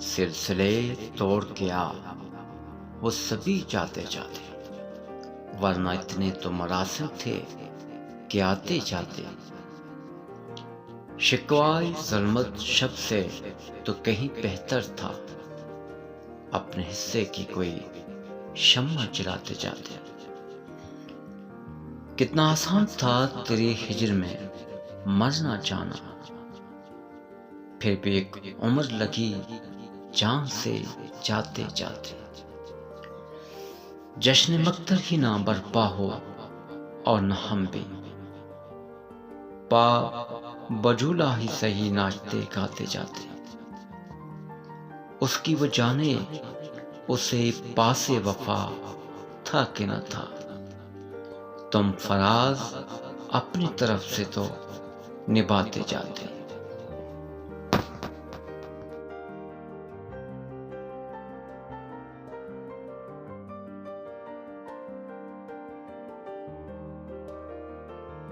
सिलसिले तोड़ के आ वो सभी जाते जाते, वरना इतने तो मरासिम थे कि आते जाते। शिकवाई ज़ुल्मत शब से तो कहीं बेहतर था, अपने हिस्से की कोई शम्मा जलाते जाते। कितना आसान था तेरी हिजर में मरना जाना, फिर भी एक उम्र लगी जान से जाते जाते। जश्न मक्तर ही ना बरपा हो और न हम भी, पा बजूला ही सही नाचते गाते जाते। उसकी वो जाने उसे पासे वफा था कि न था। तुम फराज अपनी तरफ से तो निभाते जाते।